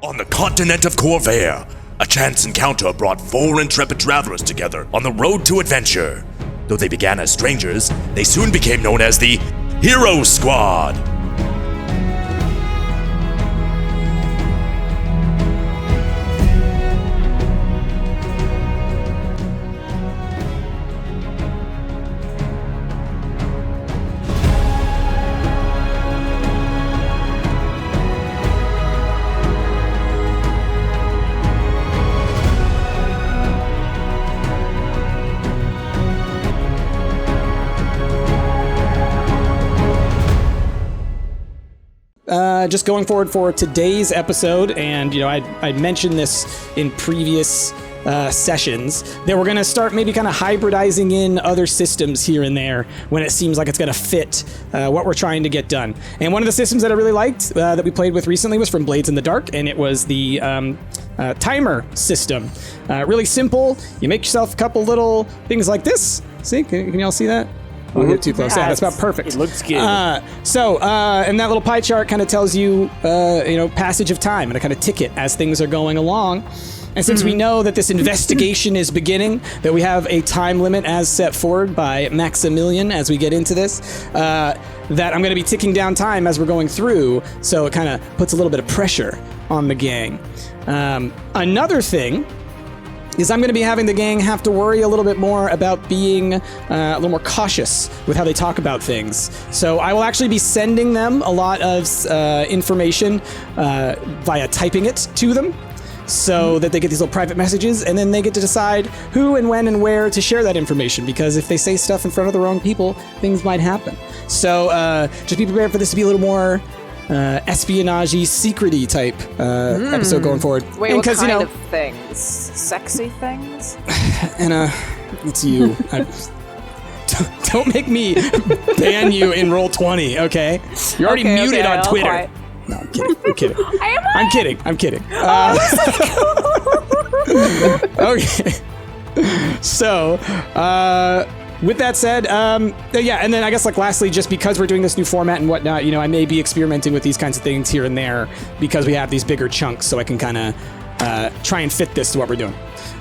On the continent of Khorvaire, a chance encounter brought 4 intrepid travelers together on the road to adventure. Though they began as strangers, they soon became known as the Hero Squad. Just going forward for today's episode, and I mentioned this in previous sessions, that we're going to start maybe kind of hybridizing in other systems here and there when it seems like it's going to fit what we're trying to get done. And one of the systems that I really liked that we played with recently was from Blades in the Dark, and it was the timer system. Really simple. You make yourself a couple little things like this. See, can y'all see that? Don't get too close. Yeah, that's about perfect. It looks good. And that little pie chart kind of tells you, passage of time and a kind of ticket as things are going along. And since we know that this investigation is beginning, that we have a time limit as set forward by Maximilian as we get into this, that I'm going to be ticking down time as we're going through, so it kind of puts a little bit of pressure on the gang. Another thing is I'm going to be having the gang have to worry a little bit more about being a little more cautious with how they talk about things. So I will actually be sending them a lot of information via typing it to them so that they get these little private messages, and then they get to decide who and when and where to share that information, because if they say stuff in front of the wrong people, things might happen. So just be prepared for this to be a little more espionage-y, secret-y type episode going forward. Wait, what kind of things? Sexy things? Anna, it's you. Don't make me ban you in Roll20, okay? You're already muted on Twitter. Quiet. No, I'm kidding. I'm kidding. Okay. So, with that said, and then I guess lastly, just because we're doing this new format and whatnot, I may be experimenting with these kinds of things here and there because we have these bigger chunks, so I can kind of try and fit this to what we're doing.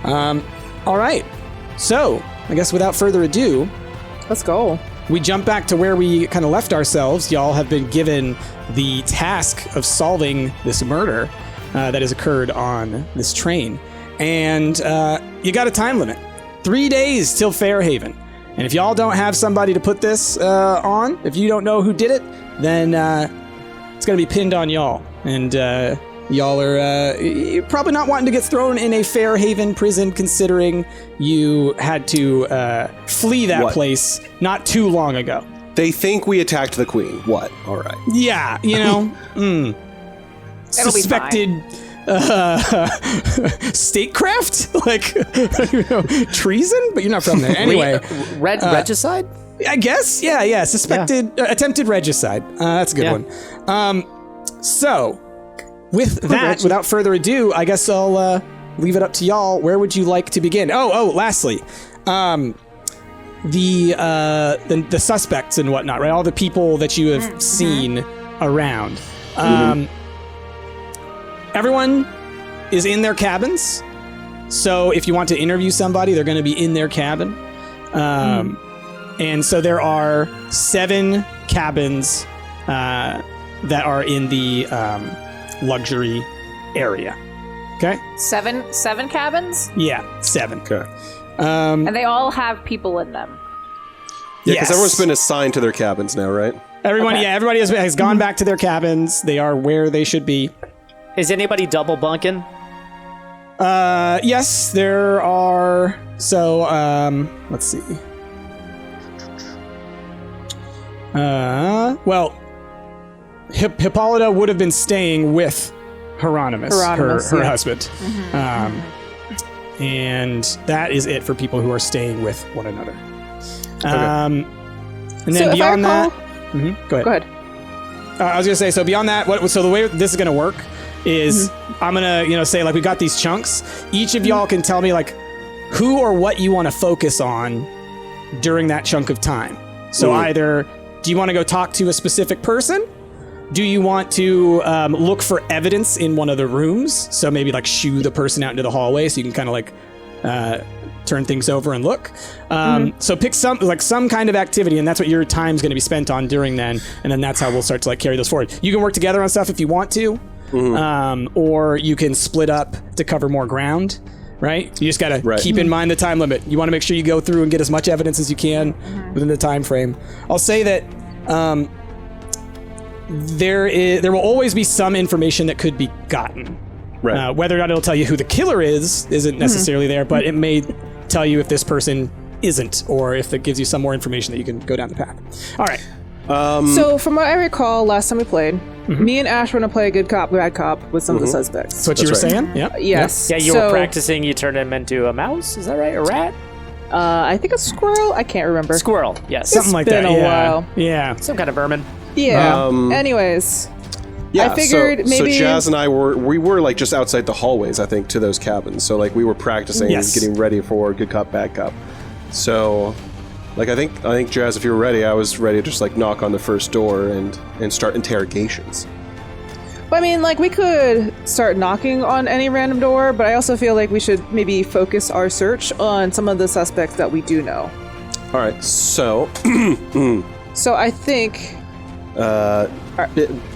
All right. So I guess without further ado, let's go. We jump back to where we kind of left ourselves. Y'all have been given the task of solving this murder that has occurred on this train, and you got a time limit. 3 days till Fairhaven. And if y'all don't have somebody to put this on, if you don't know who did it, then it's going to be pinned on y'all. And y'all are you're probably not wanting to get thrown in a Fairhaven prison, considering you had to flee that place not too long ago. They think we attacked the queen. What? All right. Yeah, suspected statecraft, treason, but you're not from there anyway. Regicide, I guess. Yeah. Suspected attempted regicide. That's a good one. So with that, without further ado, I guess I'll leave it up to y'all. Where would you like to begin? Lastly, the suspects and whatnot, right? All the people that you have seen around. Everyone is in their cabins. So if you want to interview somebody, they're going to be in their cabin. And so there are 7 cabins that are in the luxury area. Okay? 7 cabins? Yeah, 7. Okay. And they all have people in them. Yeah, because everyone's been assigned to their cabins now, right? Everybody has gone back to their cabins. They are where they should be. Is anybody double bunking? Yes, there are. So, let's see. Hippolyta would have been staying with Hieronymus, her husband. And that is it for people who are staying with one another. And then beyond that, go ahead. I was gonna say, so beyond that, so the way this is gonna work is I'm gonna say we got these chunks. Each of y'all can tell me who or what you want to focus on during that chunk of time. So either do you want to go talk to a specific person, Do you want to look for evidence in one of the rooms? So maybe like shoo the person out into the hallway so you can kind of like turn things over and look. So pick some kind of activity, and that's what your time's going to be spent on during then. And then that's how we'll start to like carry those forward. You can work together on stuff if you want to, or you can split up to cover more ground. Right? You just got to keep in mind the time limit. You want to make sure you go through and get as much evidence as you can within the time frame. I'll say that there will always be some information that could be gotten. Right. Whether or not it'll tell you who the killer isn't necessarily there, but it may tell you if this person isn't, or if it gives you some more information that you can go down the path. All right. So from what I recall, last time we played, me and Ash were going to play good cop, bad cop with some of the suspects. That's what you were saying? Yeah. Yes. Yeah, you were practicing, you turned him into a mouse, is that right? A rat? I think a squirrel? I can't remember. Squirrel, yes. Something like that. It's been a while. Yeah. Some kind of vermin. Yeah. Anyways. Yeah, I figured maybe... So Jazz and I were like just outside the hallways, I think, to those cabins. So like we were practicing getting ready for good cop, bad cop. So... Like, I think, Jazz, if you were ready, I was ready to just, like, knock on the first door and start interrogations. But I mean, like, we could start knocking on any random door, but I also feel like we should maybe focus our search on some of the suspects that we do know. All right, so... So I think...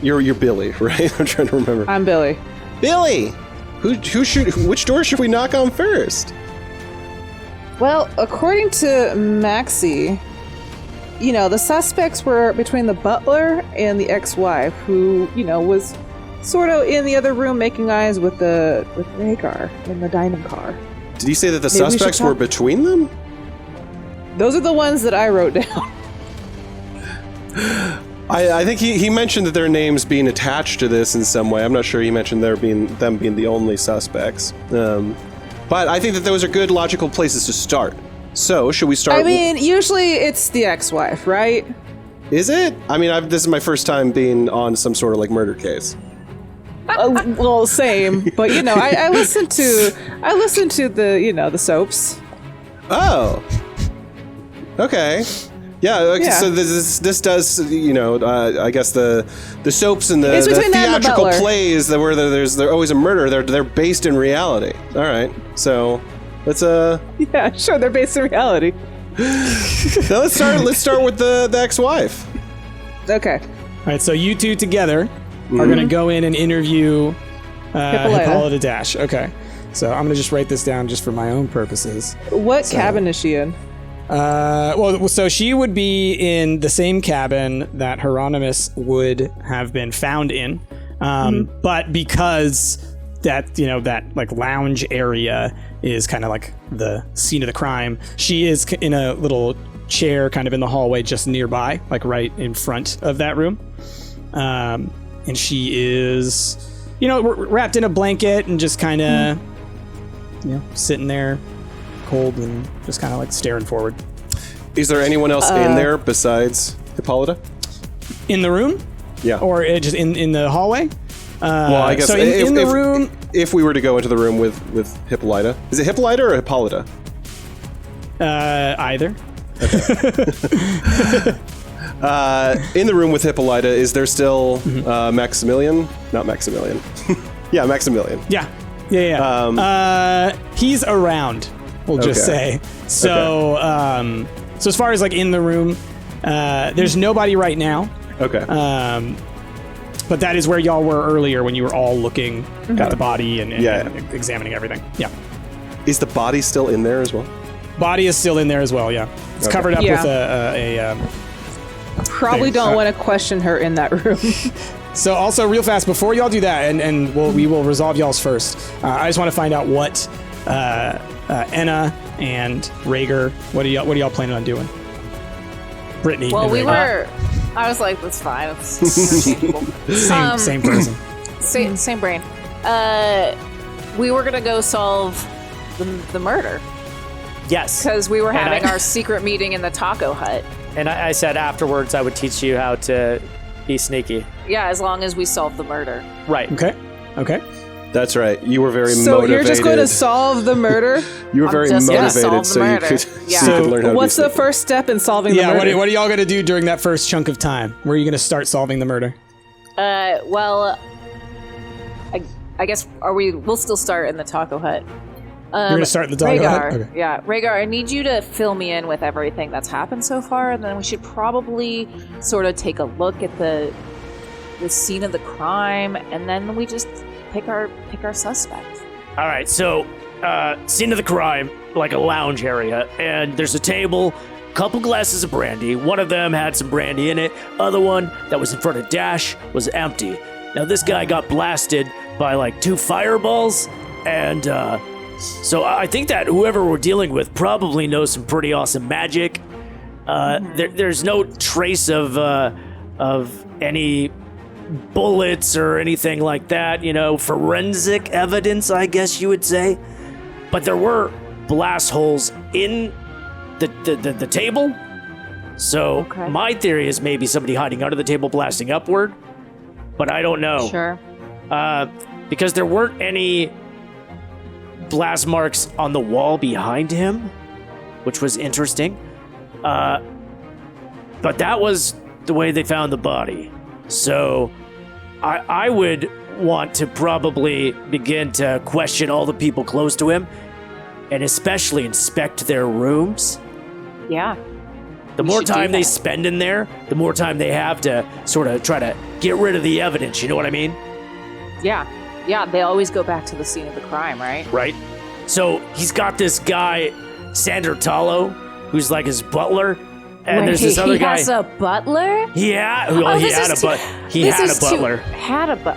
You're Billy, right? I'm trying to remember. I'm Billy. Billy! Which door should we knock on first? Well, according to Maxie, the suspects were between the butler and the ex-wife, who, was sort of in the other room making eyes with Rhaegar in the dining car. Did you say that the suspects were between them? Those are the ones that I wrote down. I think he mentioned that their names being attached to this in some way. I'm not sure he mentioned them being the only suspects. But I think that those are good, logical places to start. So, should we start? I mean, usually it's the ex-wife, right? Is it? I mean, this is my first time being on some sort of like murder case. Well, same. But I listened to the the soaps. Oh. Okay. Yeah. So this does I guess the soaps and the theatrical plays where there's always a murder. They're based in reality. All right. So let's Yeah, sure. They're based in reality. Now let's start with the ex-wife. Okay. All right. So you two together are going to go in and interview Hippolyta Dash. Okay. So I'm going to just write this down just for my own purposes. What cabin is she in? So she would be in the same cabin that Hieronymus would have been found in. But because that like lounge area is kind of like the scene of the crime, she is in a little chair kind of in the hallway just nearby, like right in front of that room. And she is, wrapped in a blanket and just kind of, sitting there cold and just kind of like staring forward. Is there anyone else in there besides Hippolyta? In the room? Yeah. Or just in the hallway? Well, I guess so in the room... If we were to go into the room with Hippolyta. Is it Hippolyta or Hippolyta? Either. Okay. In the room with Hippolyta, is there still Maximilian? Not Maximilian. Yeah, Maximilian. Yeah. He's around, we'll just say. So, so as far as like in the room, there's nobody right now. Okay. But that is where y'all were earlier when you were all looking at the body and examining everything. Yeah. Is the body still in there as well? Body is still in there as well, yeah. It's covered up with a Probably don't want to question her in that room. So also real fast, before y'all do that, and we will resolve y'all's first, I just want to find out what Enna and Rhaegar, what are y'all planning on doing? Brittany. Well, we were... I was like, that's fine. It's same person. Same brain. We were going to go solve the murder. Yes. Because we were having our secret meeting in the taco hut. And I said afterwards I would teach you how to be sneaky. Yeah, as long as we solve the murder. Right. Okay. That's right. You were very motivated. So you're just going to solve the murder? You were very motivated, so you could learn how to what's the first step in solving the murder? What are y'all going to do during that first chunk of time? Where are you going to start solving the murder? Well, I guess we'll still start in the taco hut. You're gonna start in the taco hut? Okay. Yeah, Rhaegar, I need you to fill me in with everything that's happened so far, and then we should probably sort of take a look at the scene of the crime, and then we just pick our suspects. All right, so scene of the crime, like a lounge area, and there's a table, couple glasses of brandy. One of them had some brandy in it. Other one that was in front of Dash was empty. Now this guy got blasted by like 2 fireballs, and so I think that whoever we're dealing with probably knows some pretty awesome magic. There's no trace of any bullets or anything like that, forensic evidence, I guess you would say. But there were blast holes in the table. So my theory is maybe somebody hiding under the table blasting upward, but I don't know. Sure. Because there weren't any blast marks on the wall behind him, which was interesting. But that was the way they found the body. So I would want to probably begin to question all the people close to him, and especially inspect their rooms. Yeah. The more time they spend in there, the more time they have to sort of try to get rid of the evidence, you know what I mean? Yeah. Yeah, they always go back to the scene of the crime, right? Right. So he's got this guy, Sander Talo, who's like his butler. And there's this other guy. He has a butler? Yeah. Well, he had a butler.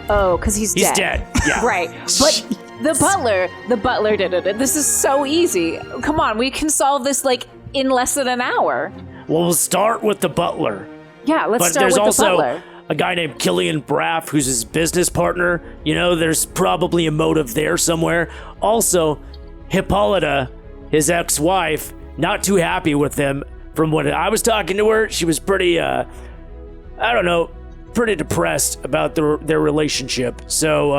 Oh, because he's dead. He's dead. Yeah. Right. But the butler did it. This is so easy. Come on, we can solve this like in less than an hour. Well, we'll start with the butler. Yeah, let's start with the butler. But there's also a guy named Killian Braff, who's his business partner. There's probably a motive there somewhere. Also, Hippolyta, his ex-wife, not too happy with him. From when I was talking to her, she was pretty, pretty depressed about their relationship. So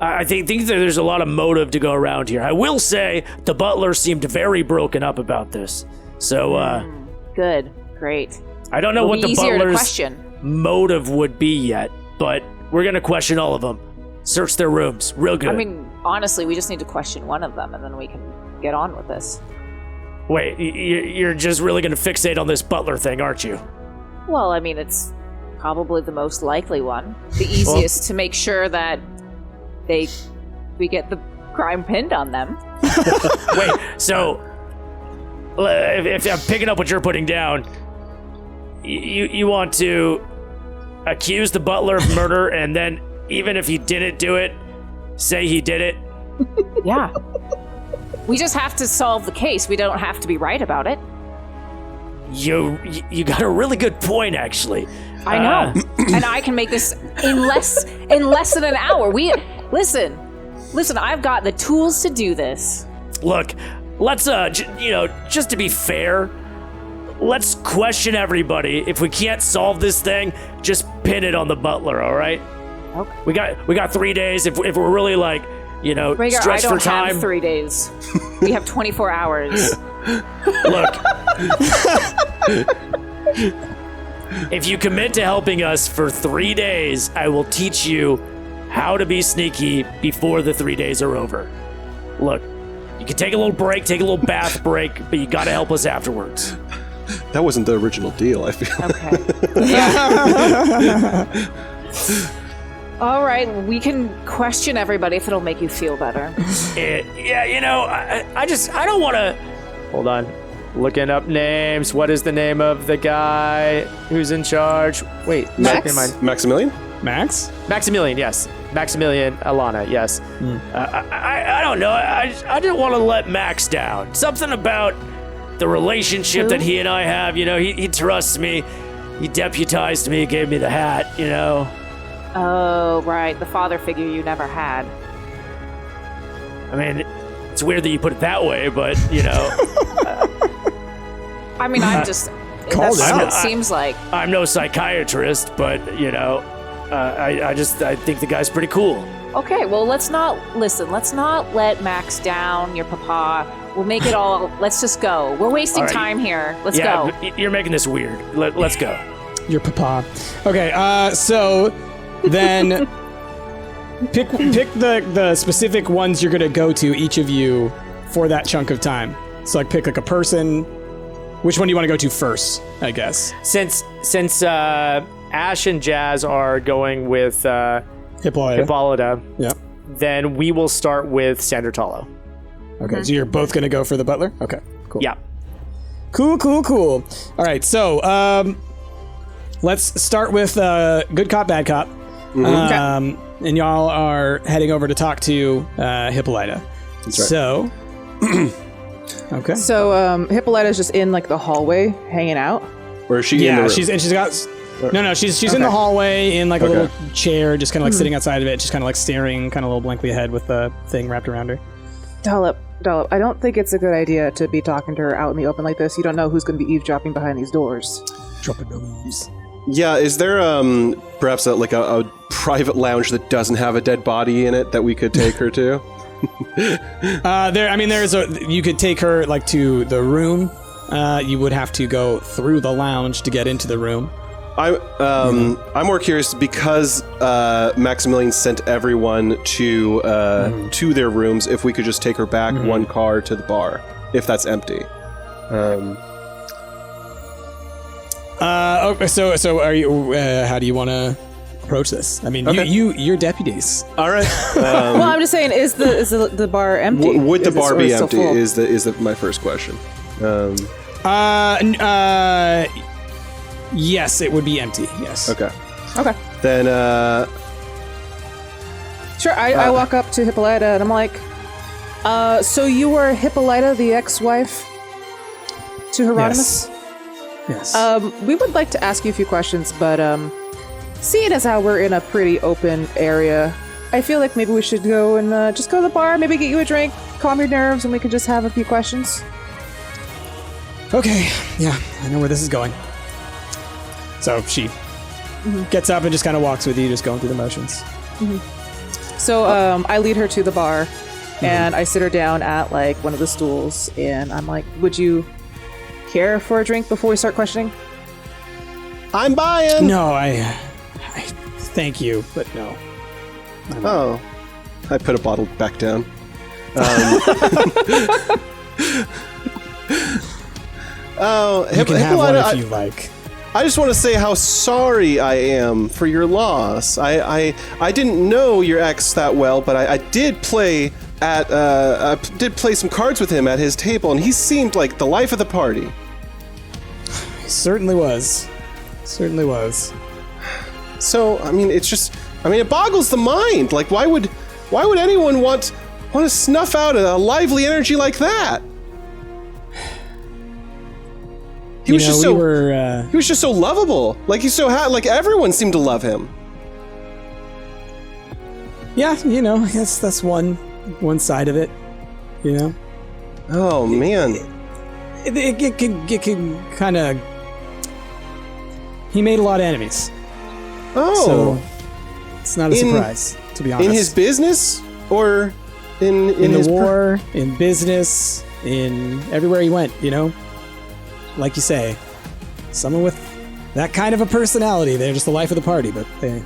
I think that there's a lot of motive to go around here. I will say the butler seemed very broken up about this. So good, great. I don't know what the butler's motive would be yet, but we're gonna question all of them. Search their rooms, real good. I mean, honestly, we just need to question one of them, and then we can get on with this. Wait, you're just really going to fixate on this butler thing, aren't you? Well, I mean, it's probably the most likely one. The easiest to make sure that we get the crime pinned on them. Wait, so if I'm picking up what you're putting down, you want to accuse the butler of murder, and then even if he didn't do it, say he did it? Yeah. We just have to solve the case. We don't have to be right about it. You got a really good point, actually. I know, and I can make this in less than an hour. Listen. I've got the tools to do this. Look, let's just to be fair, let's question everybody. If we can't solve this thing, just pin it on the butler. All right? Okay. We got 3 days. If we're really like. Rhaegar, stretch for time. I don't have 3 days. We have 24 hours. Look, if you commit to helping us for 3 days, I will teach you how to be sneaky before the 3 days are over. Look, you can take a little break, take a little bath break, but you got to help us afterwards. That wasn't the original deal, I feel. Okay. Yeah. All right, we can question everybody if it'll make you feel better. I don't want to... Hold on. Looking up names. What is the name of the guy who's in charge? Wait. Maximilian? Maximilian, yes. Maximilian Alana, yes. I don't know. I didn't want to let Max down. Something about the relationship that he and I have. He trusts me. He deputized me, gave me the hat, Oh, right. The father figure you never had. I mean, it's weird that you put it that way, but, I mean, I'm just... That's what it seems like. I'm no psychiatrist, but, I think the guy's pretty cool. Okay, well, let's not let Max down, your papa. We'll make it all... Let's just go. We're wasting time here. Let's go. You're making this weird. Let's go. Your papa. Okay, so then pick the specific ones you're gonna go to, each of you, for that chunk of time. So like pick like a person. Which one do you want to go to first, I guess? Since Ash and Jazz are going with Hippolyta, Yep. then we will start with Sandertalo. Okay, so you're both gonna go for the butler? Okay, cool. Yeah. Cool. All right, so let's start with good cop, bad cop. And y'all are heading over to talk to Hippolyta. That's right. So, okay. So Hippolyta's just in like the hallway, hanging out. Or is she in the room? she's got. No, she's in the hallway in like a little chair, just kind of like sitting outside of it, just kind of like staring, kind of a little blankly ahead with the thing wrapped around her. Dollop, I don't think it's a good idea to be talking to her out in the open like this. You don't know who's going to be eavesdropping behind these doors. Dropping the leaves. Yeah, is there perhaps a private lounge that doesn't have a dead body in it that we could take her to? You could take her like to the room. You would have to go through the lounge to get into the room. I'm more curious because Maximilian sent everyone to their rooms. If we could just take her back one car to the bar, if that's empty. Okay, so are you? How do you want to approach this? I mean, you're deputies. All right. Well, I'm just saying, is the bar empty? Would the bar be empty? Full? Is my first question. Yes, it would be empty. Yes. Okay. Then sure. I walk up to Hippolyta and I'm like, so you were Hippolyta, the ex-wife to Hieronymus? Yes. We would like to ask you a few questions, but seeing as how we're in a pretty open area, I feel like maybe we should go and just go to the bar, maybe get you a drink, calm your nerves, and we could just have a few questions. Okay. Yeah, I know where this is going. So she gets up and just kind of walks with you, just going through the motions. So I lead her to the bar, and I sit her down at like one of the stools, and I'm like, would you care for a drink before we start questioning? I'm buying. No, I thank you, but no. Oh, I put a bottle back down. You can have one if you like. I just want to say how sorry I am for your loss. I didn't know your ex that well, but I did play some cards with him at his table, and he seemed like the life of the party. He certainly was. Certainly was. So, I mean, it boggles the mind. Like, why would anyone want to snuff out a lively energy like that? He was just so lovable. Like like everyone seemed to love him. Yeah, I guess that's one side of it. Oh man. It can kind of. He made a lot of enemies. Oh. So it's not a surprise, to be honest. In his business or in the war, in business, in everywhere he went, Like you say, someone with that kind of a personality, they're just the life of the party, but they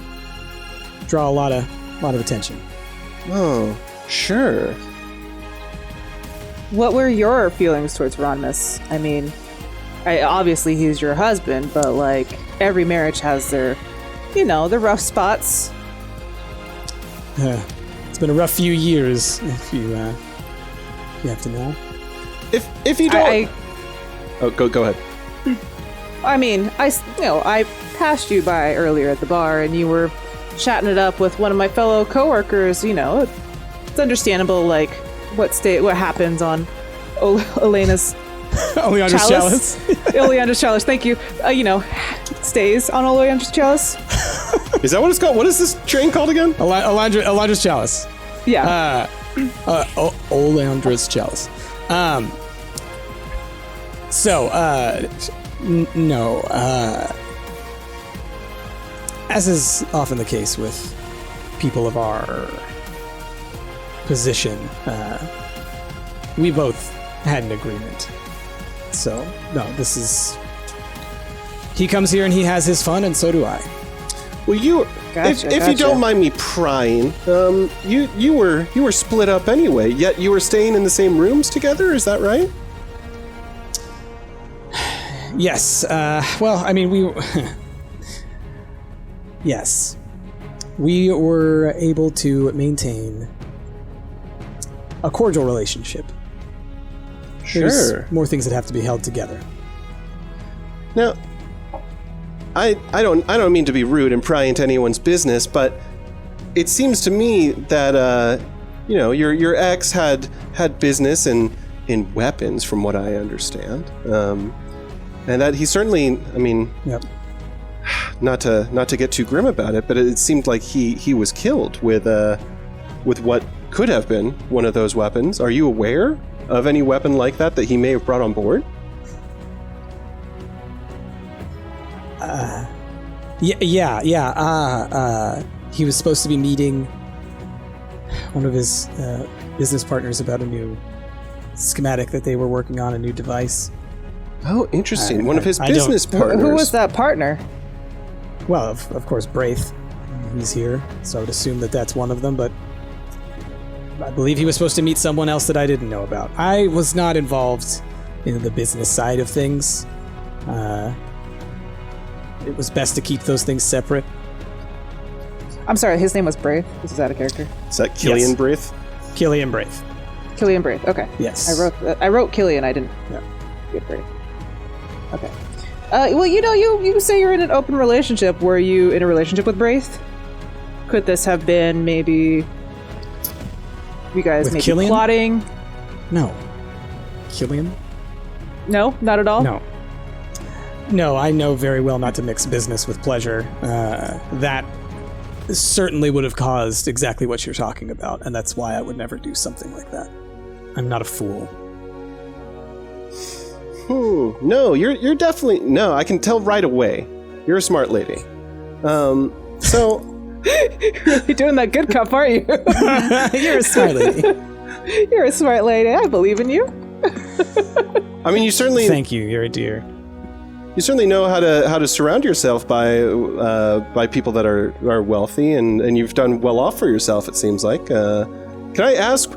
draw a lot of attention. Oh, sure. What were your feelings towards Hieronymus? I mean, obviously he's your husband, but like every marriage has their, the rough spots. It's been a rough few years, if you have to know. If you don't. Oh, go ahead. I mean, I passed you by earlier at the bar, and you were chatting it up with one of my fellow coworkers. It's understandable, like what happens on Elena's Oleandra's chalice. Oleandra's chalice. Thank you. Stays on Oleandra's chalice. Is that what it's called? What is this train called again? Oleandra's chalice. Yeah. Oleandra's chalice. No. As is often the case with people of our position, we both had an agreement. So, no, this is he comes here and he has his fun, and so do I. Well, if you don't mind me prying, you were split up anyway. Yet you were staying in the same rooms together. Is that right? Yes. Well, I mean, yes, we were able to maintain a cordial relationship. Sure. There's more things that have to be held together. Now, I don't mean to be rude and pry into anyone's business, but it seems to me that your ex had business in weapons, from what I understand, and that he certainly, I mean, yep. not to get too grim about it, but it seemed like he was killed with what could have been one of those weapons. Are you aware of any weapon like that he may have brought on board? Yeah. He was supposed to be meeting one of his business partners about a new schematic that they were working on, a new device. Oh, interesting. One of his business partners. Who was that partner? Well, of course, Braith. He's here, so I would assume that that's one of them, but I believe he was supposed to meet someone else that I didn't know about. I was not involved in the business side of things. It was best to keep those things separate. I'm sorry, his name was Braith. This is out of character. Is that Killian Yes. Braith? Killian Braith. Killian Braith. Okay. Yes. I wrote Killian. I didn't get Braith. Okay. Well, you say you're in an open relationship. Were you in a relationship with Braith? Could this have been maybe you guys With maybe Killian? plotting? No. Killian? No, not at all. No, I know very well not to mix business with pleasure. That certainly would have caused exactly what you're talking about, and that's why I would never do something like that. I'm not a fool. No, you're definitely... No, I can tell right away. You're a smart lady. So... You're doing that good cup, aren't you? You're a smart lady. You're a smart lady. I believe in you. I mean, you certainly... Thank you, you're a dear. You certainly know how to surround yourself by people that are wealthy, and you've done well off for yourself, it seems like. Can I ask,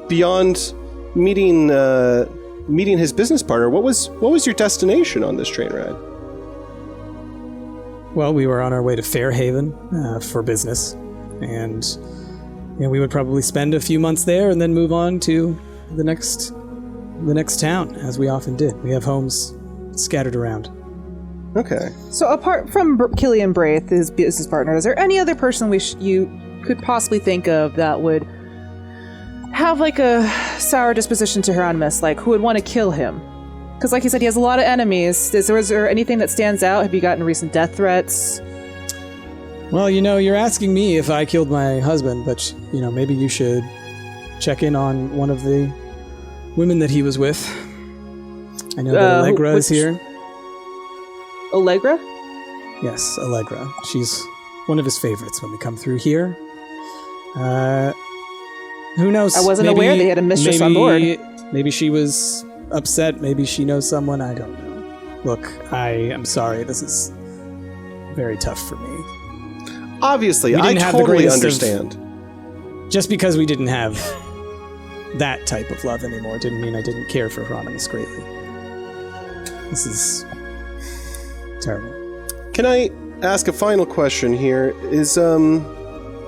beyond meeting his business partner, what was your destination on this train ride? Well, we were on our way to Fairhaven for business, and we would probably spend a few months there and then move on to the next town, as we often did. We have homes scattered around. Okay. So apart from Killian Braith, his business partner, is there any other person you could possibly think of that would have like a sour disposition to Hieronymus, like who would want to kill him? Because like you said, he has a lot of enemies. Is there anything that stands out? Have you gotten recent death threats? Well, you're asking me if I killed my husband, but, maybe you should check in on one of the women that he was with. I know that Allegra is here. Allegra? Yes, Allegra. She's one of his favorites when we come through here. Who knows? I wasn't aware they had a mistress on board. Maybe she was upset. Maybe she knows someone. I don't know. Look, I am sorry. This is very tough for me. Obviously, I totally understand. Just because we didn't have that type of love anymore didn't mean I didn't care for Hieronymus greatly. This is terrible. Can I ask a final question here?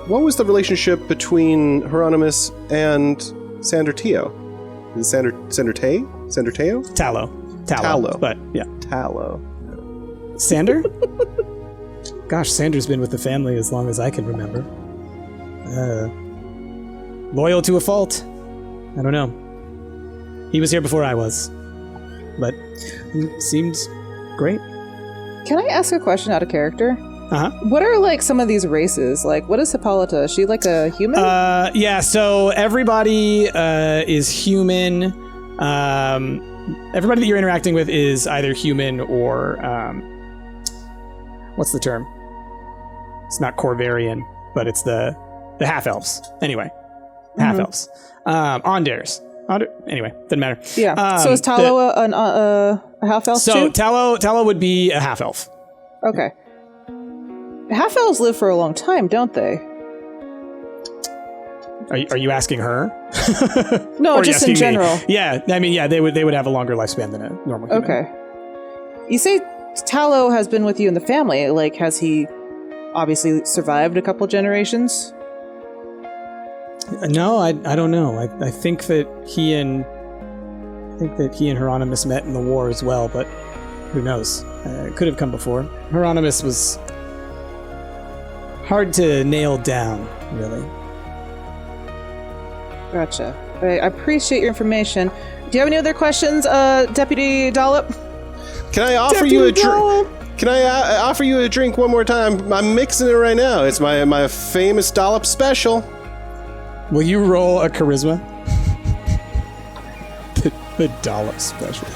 What was the relationship between Hieronymus and Sanderteo? Is it Sanderteo? Tallow. But, yeah. Tallow. Sander? Gosh, Sander's been with the family as long as I can remember. Loyal to a fault. I don't know. He was here before I was. But he seemed great. Can I ask a question out of character? Uh-huh. What are, like, some of these races? Like, what is Hippolyta? Is she, like, a human? Yeah, so everybody is human. Everybody that you're interacting with is either human or... what's the term? It's not Khorvarian, but it's the half-elves. Anyway, half-elves. Onders. Anyway, doesn't matter. Yeah. So is Tallow a half-elf so too? Tallow would be a half-elf. Okay. Half-elves live for a long time, don't they? Are you asking her? No, Or just in asking me? general. Yeah, I mean, yeah, they would have a longer lifespan than a normal human. Okay. You say Tallow has been with you in the family. Like, has he obviously survived a couple generations? No, I don't know. I think that he and Hieronymus met in the war as well, but who knows? It could have come before. Hieronymus was hard to nail down, really. Gotcha. I appreciate your information. Do you have any other questions, Deputy Dollop? Can I offer you a drink? Can I offer you a drink one more time? I'm mixing it right now. It's my famous Dollop special. Will you roll a charisma? the Dollop special.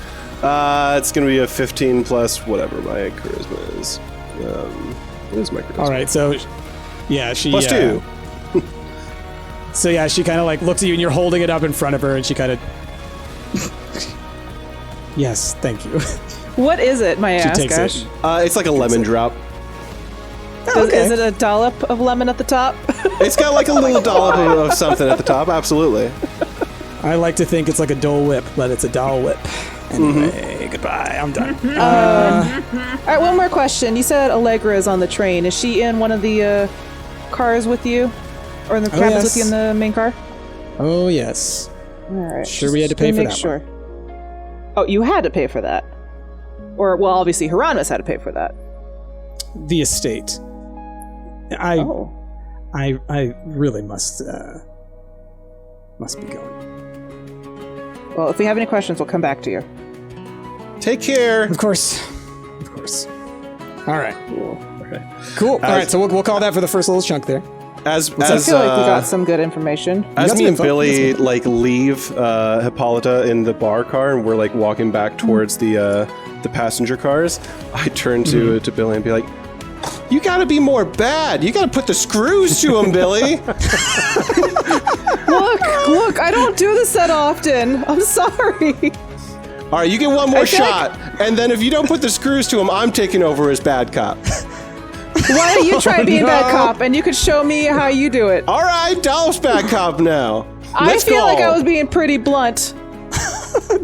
It's gonna be a 15 plus whatever my charisma is. What is my charisma? All right, so yeah, she plus 2. So yeah, she kind of like looks at you, and you're holding it up in front of her, and she kind of. Yes, thank you. What is it, my ass, takes Ash? it. It's like a lemon drop. Is it a dollop of lemon at the top? It's got like a little dollop of something at the top. Absolutely. I like to think it's like a Dole Whip, but it's a Doll Whip. Anyway, goodbye. I'm done. All right, one more question. You said Allegra is on the train. Is she in one of the cars with you? Or in the cabins with you in the main car? Oh, yes. All right. Sure, we had to pay for that one. Oh, you had to pay for that. Or, well, obviously Hieronymus had to pay for that. The estate. I really must be going. Well, if we have any questions, we'll come back to you. Take care. Of course. All right. Cool. All right, so we'll call that for the first little chunk there. I feel like we got some good information. As me and Billy leave Hippolyta in the bar car, and we're like walking back towards the passenger cars, I turn to Billy and be like, "You got to be more bad. You got to put the screws to him, Billy." Look! I don't do this that often. I'm sorry. All right, you get one more shot, and then if you don't put the screws to him, I'm taking over as bad cop. Why don't you try being bad cop, and you could show me how you do it? All right, Dollop's bad cop now. I feel like I was being pretty blunt.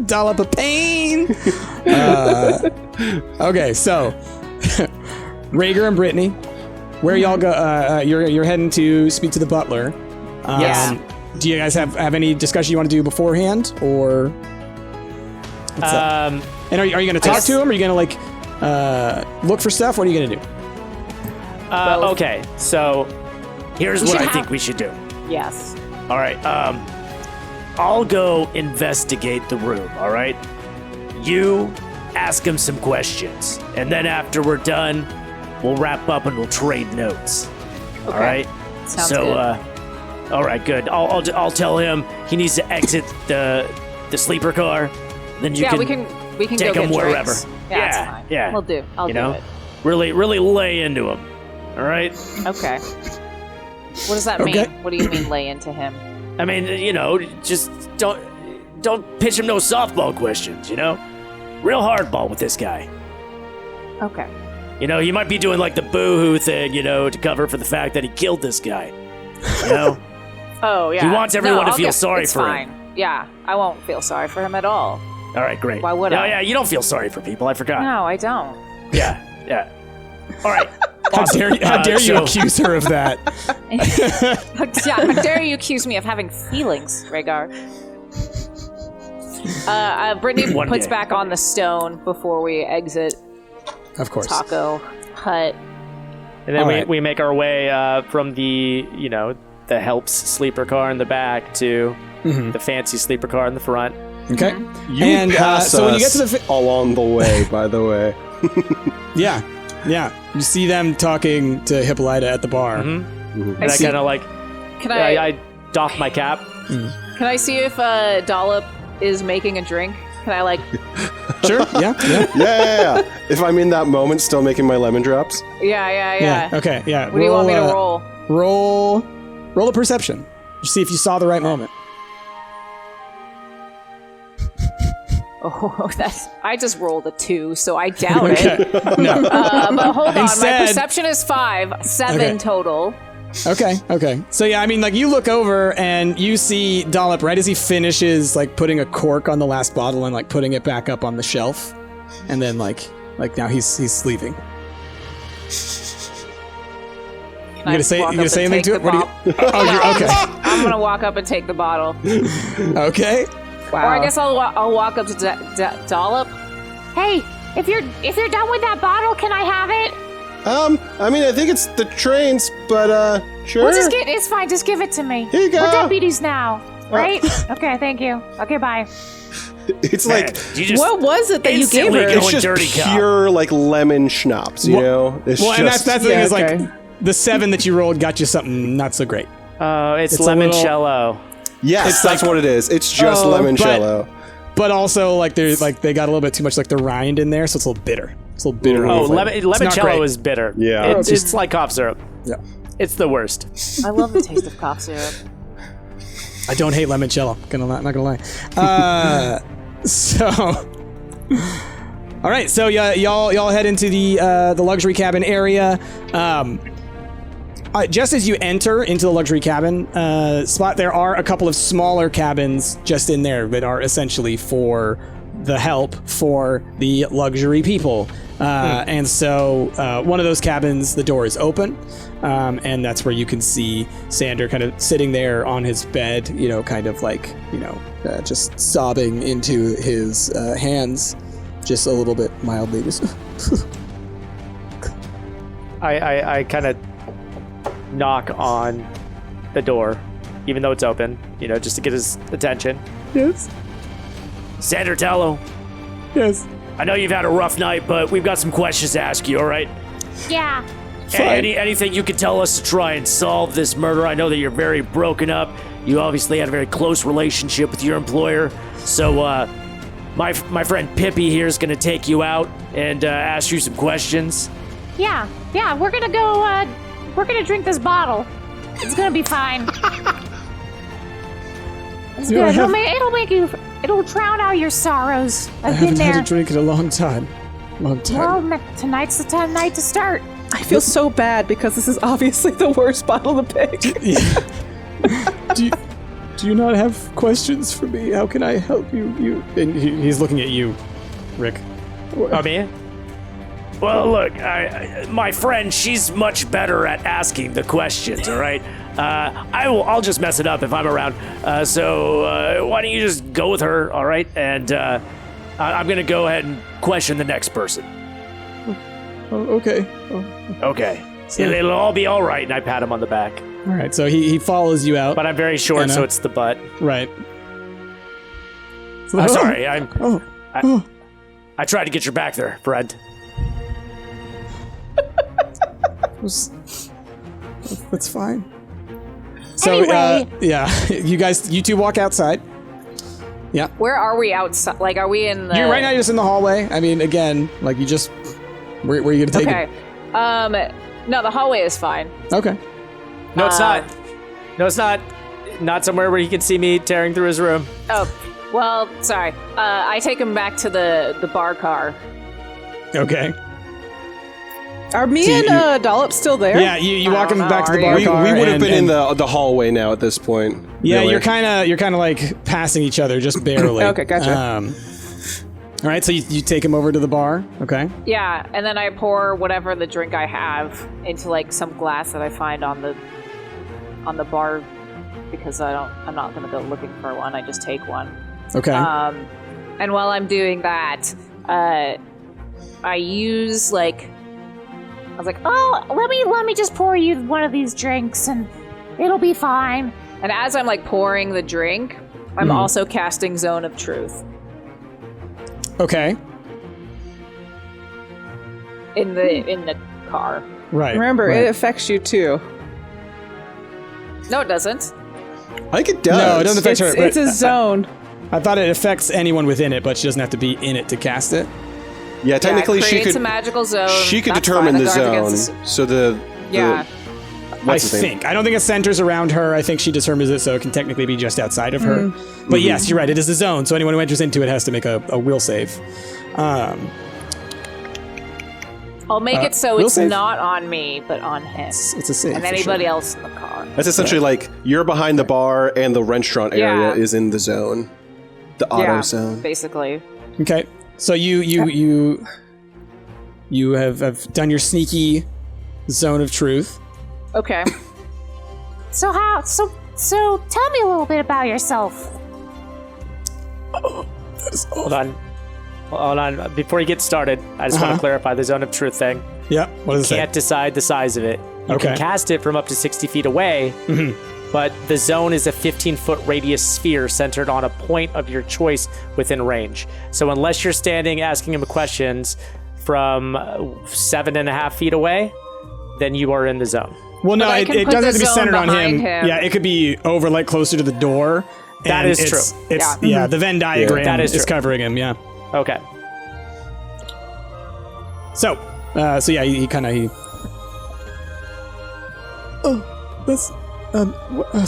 Dollop of pain. Okay, so Rhaegar and Brittany, where y'all go? You're heading to speak to the butler. Yes. Do you guys have any discussion you want to do beforehand, or what's up? And are you going to talk to him? Are you going to look for stuff? What are you going to do? Okay, so here's what I think we should do. Yes. All right, I'll go investigate the room, all right? You ask him some questions, and then after we're done, we'll wrap up and we'll trade notes. Okay. All right? Sounds good. All right, good. I'll tell him he needs to exit the sleeper car. Then you we can take go him get wherever. drinks. Yeah, that's fine. Yeah. We'll do. I'll do it. Really lay into him. All right? Okay. What does that mean? What do you mean lay into him? I mean, just don't pitch him no softball questions, Real hardball with this guy. Okay. You might be doing like the boo-hoo thing, to cover for the fact that he killed this guy. Oh, yeah. He wants everyone to feel sorry for him. It's fine. Yeah, I won't feel sorry for him at all. All right, great. Why would I? Yeah, you don't feel sorry for people. I forgot. No, I don't. Yeah. All right. How Awesome. dare you accuse her of that? How dare you accuse me of having feelings, Rhaegar? Brittany puts back on the stone before we exit. Of course. Taco Hut. And then we make our way from the the helps sleeper car in the back to the fancy sleeper car in the front. Okay. You pass so when you get to us along the way, by the way. Yeah. You see them talking to Hippolyta at the bar. And I kind of I doff my cap. Can I see if Dollop is making a drink? Can I Sure. Yeah. Yeah. If I'm in that moment, still making my lemon drops. Yeah. Okay. Yeah. What do you want me to roll? Roll a perception. See if you saw the right moment. Oh, I just rolled a 2, so I doubt it. No. But hold on, Instead- my perception is 5, 7 total. Okay. So yeah, I mean, like you look over and you see Dollop right as he finishes like putting a cork on the last bottle and like putting it back up on the shelf, and then like now he's leaving. You gonna say anything to it? What do you? Oh, you're okay. I'm gonna walk up and take the bottle. Okay. Wow. Or I guess I'll walk up to Dollop. Hey, if you're done with that bottle, can I have it? I mean, I think it's the trains, but sure. Well, it's fine. Just give it to me. Here you go. We're deputies now, right? Okay, thank you. Okay, bye. It's like, what was it that you gave her? it's just pure like lemon schnapps, you know? It's Well, and that's the thing Yeah, is okay. like the 7 that you rolled got you something not so great. It's a little- limoncello. yes, that's what it is. It's just limoncello. But also like there's like they got a little bit too much like the rind in there, so it's a little bitter. It's a little bitter. Oh, flavor. It's not limoncello great. is bitter. Yeah. It's like cough syrup. Yeah. It's the worst. I love the taste of cough syrup. I don't hate limoncello. Not gonna lie. So, all right. So y'all head into the luxury cabin area. Just as you enter into the luxury cabin spot, there are a couple of smaller cabins just in there that are essentially for the help for the luxury people. And so one of those cabins, the door is open, and that's where you can see Sander kind of sitting there on his bed, you know, kind of like, you know, just sobbing into his hands, just a little bit mildly. Just I kind of knock on the door, even though it's open, you know, just to get his attention. Yes. Sander Tallow, Yes. I know you've had a rough night, but we've got some questions to ask you, all right? Yeah. Anything you can tell us to try and solve this murder? I know that you're very broken up. You obviously had a very close relationship with your employer. So, my friend Pippi here is going to take you out and ask you some questions. Yeah. We're gonna go. We're gonna drink this bottle. It's gonna be fine. It's Yeah, good. It'll drown out your sorrows. I I've been haven't there. had a drink in a long time. Well, tonight's the night to start. I feel so bad because this is obviously the worst bottle to pick. Do you not have questions for me? How can I help you? And he's looking at you, Rick. I mean, well, look, my friend, she's much better at asking the questions. All right, I'll just mess it up if I'm around. So why don't you just go with her? All right, and I'm gonna go ahead and question the next person. Oh, okay. Okay, it'll all be all right. And I pat him on the back. All right. So he follows you out. But I'm very short, Anna. so it's the butt. Right. I'm sorry. Oh. I tried to get your back there, friend. That's fine. So, Anyway. you two walk outside. Yeah. Where are we outside? Like, are we in the... You're right now. You're just in the hallway. I mean, again, like you just. Where are you gonna take Okay. No, the hallway is fine. it? Okay. No, it's not. No, it's not. Not somewhere where he can see me tearing through his room. Oh, well, sorry. I take him back to the bar car. Okay. Are me So and Dollop still there? Yeah, you walk him don't back to know, the are bar you? car. We would have been in and- the hallway now at this point. Yeah, really. you're kind of like passing each other just barely. Okay, gotcha. All right, so you take him over to the bar. Okay. Yeah, and then I pour whatever the drink I have into like some glass that I find on the bar because I'm not gonna go looking for one. I just take one. Okay. And while I'm doing that, I use like I was like, Oh, let me just pour you one of these drinks, and it'll be fine. and as I'm like pouring the drink, I'm also casting Zone of Truth Okay. in the car. Right. Remember, right. it affects you too. No, it doesn't. I think it does. No, it doesn't affect her. It's a zone. I thought it affects anyone within it, but she doesn't have to be in it to cast it. Yeah, technically yeah, it she creates could. a magical zone. She could That's determine fine. the That guards zone. against So the Yeah. what's his name? think. I don't think it centers around her. I think she determines it, so it can technically be just outside of her. But yes, you're right. It is the zone, so anyone who enters into it has to make a will save. I'll make it so will it's save? not on me, but on him. It's a save. And for anybody sure. else in the car. That's essentially like you're behind the bar and the restaurant area is in the zone. The auto zone. Basically. Okay, so you have done your sneaky zone of truth. Okay. So tell me a little bit about yourself. Hold on. Before you get started, I just want to clarify the zone of truth thing. Yeah, what does it say? Can't decide the size of it. You can cast it from up to 60 feet away, but the zone is a 15-foot radius sphere centered on a point of your choice within range. So unless you're standing asking him questions from 7.5 feet away, then you are in the zone. Well, no, it doesn't have to be centered on him. him. Yeah, it could be over, like, closer to the door. That is true. It's the Venn diagram That is is true. covering him, yeah. Okay. So yeah, he kind of... Oh, that's...